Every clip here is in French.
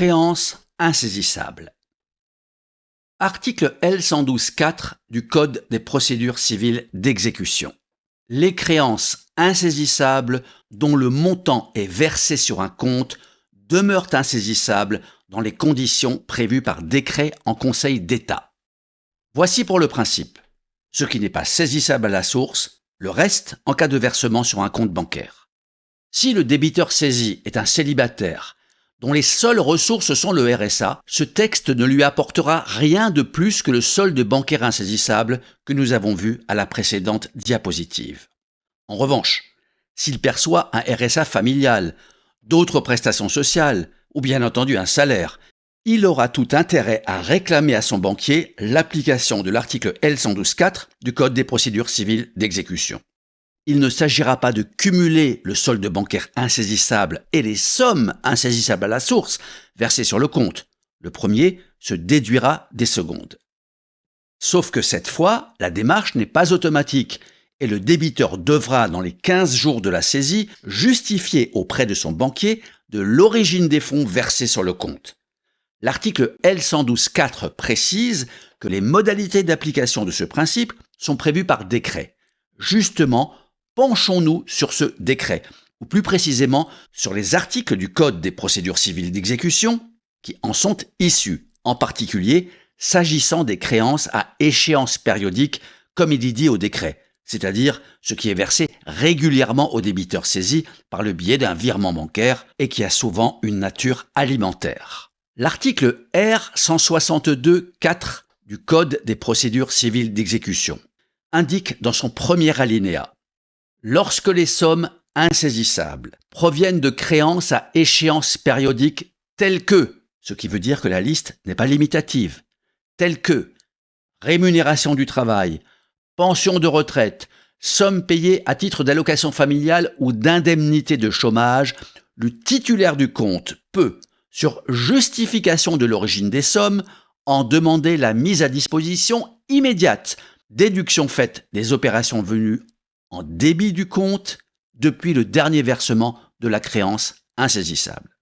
Créances insaisissables. Article L112.4 du Code des procédures civiles d'exécution. Les créances insaisissables dont le montant est versé sur un compte demeurent insaisissables dans les conditions prévues par décret en Conseil d'État. Voici pour le principe. Ce qui n'est pas saisissable à la source, le reste en cas de versement sur un compte bancaire. Si le débiteur saisi est un célibataire dont les seules ressources sont le RSA, ce texte ne lui apportera rien de plus que le solde bancaire insaisissable que nous avons vu à la précédente diapositive. En revanche, s'il perçoit un RSA familial, d'autres prestations sociales ou bien entendu un salaire, il aura tout intérêt à réclamer à son banquier l'application de l'article L112.4 du Code des procédures civiles d'exécution. Il ne s'agira pas de cumuler le solde bancaire insaisissable et les sommes insaisissables à la source versées sur le compte. Le premier se déduira des secondes. Sauf que cette fois, la démarche n'est pas automatique et le débiteur devra, dans les 15 jours de la saisie, justifier auprès de son banquier de l'origine des fonds versés sur le compte. L'article L112.4 précise que les modalités d'application de ce principe sont prévues par décret. Justement, penchons-nous sur ce décret, ou plus précisément sur les articles du Code des procédures civiles d'exécution qui en sont issus, en particulier s'agissant des créances à échéance périodique, comme il est dit au décret, c'est-à-dire ce qui est versé régulièrement au débiteur saisi par le biais d'un virement bancaire et qui a souvent une nature alimentaire. L'article R162.4 du Code des procédures civiles d'exécution indique dans son premier alinéa: lorsque les sommes insaisissables proviennent de créances à échéance périodique telles que, ce qui veut dire que la liste n'est pas limitative, telles que rémunération du travail, pension de retraite, sommes payées à titre d'allocation familiale ou d'indemnité de chômage, le titulaire du compte peut, sur justification de l'origine des sommes, en demander la mise à disposition immédiate, déduction faite des opérations venues en débit du compte depuis le dernier versement de la créance insaisissable.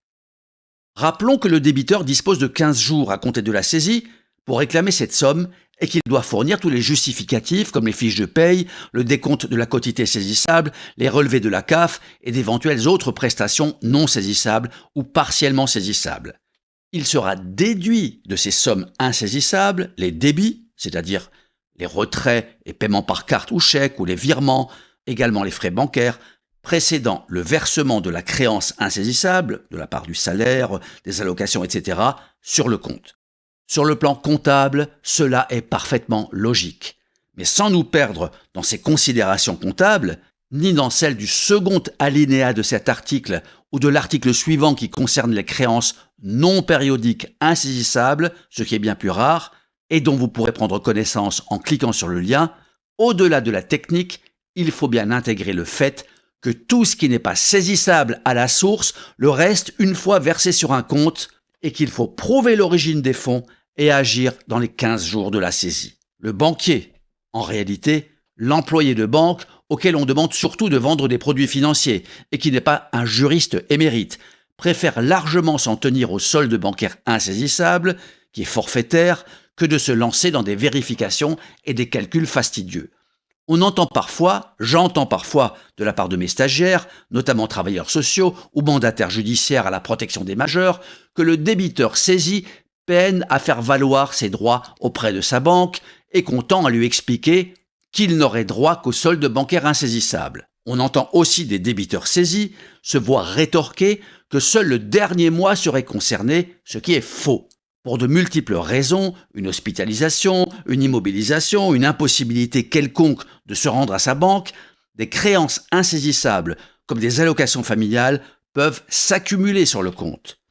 Rappelons que le débiteur dispose de 15 jours à compter de la saisie pour réclamer cette somme et qu'il doit fournir tous les justificatifs comme les fiches de paye, le décompte de la quotité saisissable, les relevés de la CAF et d'éventuelles autres prestations non saisissables ou partiellement saisissables. Il sera déduit de ces sommes insaisissables les débits, c'est-à-dire les retraits et paiements par carte ou chèque ou les virements, également les frais bancaires, précédant le versement de la créance insaisissable, de la part du salaire, des allocations, etc., sur le compte. Sur le plan comptable, cela est parfaitement logique. Mais sans nous perdre dans ces considérations comptables, ni dans celles du second alinéa de cet article ou de l'article suivant qui concerne les créances non périodiques insaisissables, ce qui est bien plus rare, et dont vous pourrez prendre connaissance en cliquant sur le lien, au-delà de la technique, il faut bien intégrer le fait que tout ce qui n'est pas saisissable à la source le reste une fois versé sur un compte et qu'il faut prouver l'origine des fonds et agir dans les 15 jours de la saisie. Le banquier, en réalité, l'employé de banque auquel on demande surtout de vendre des produits financiers et qui n'est pas un juriste émérite, préfère largement s'en tenir au solde bancaire insaisissable, qui est forfaitaire, que de se lancer dans des vérifications et des calculs fastidieux. J'entends parfois, de la part de mes stagiaires, notamment travailleurs sociaux ou mandataires judiciaires à la protection des majeurs, que le débiteur saisi peine à faire valoir ses droits auprès de sa banque et qu'on tend à lui expliquer qu'il n'aurait droit qu'au solde bancaire insaisissable. On entend aussi des débiteurs saisis se voir rétorquer que seul le dernier mois serait concerné, ce qui est faux. Pour de multiples raisons, une hospitalisation, une immobilisation, une impossibilité quelconque de se rendre à sa banque, des créances insaisissables comme des allocations familiales peuvent s'accumuler sur le compte.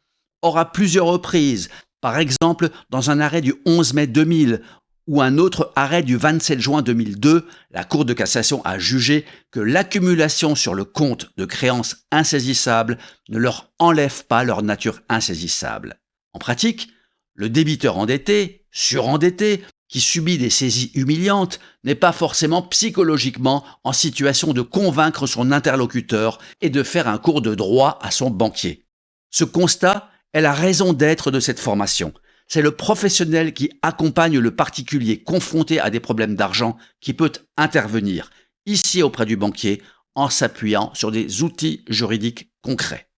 Or, à plusieurs reprises, par exemple dans un arrêt du 11 mai 2000 ou un autre arrêt du 27 juin 2002, la Cour de cassation a jugé que l'accumulation sur le compte de créances insaisissables ne leur enlève pas leur nature insaisissable. En pratique, le débiteur endetté, surendetté, qui subit des saisies humiliantes, n'est pas forcément psychologiquement en situation de convaincre son interlocuteur et de faire un cours de droit à son banquier. Ce constat est la raison d'être de cette formation. C'est le professionnel qui accompagne le particulier confronté à des problèmes d'argent qui peut intervenir, ici auprès du banquier, en s'appuyant sur des outils juridiques concrets.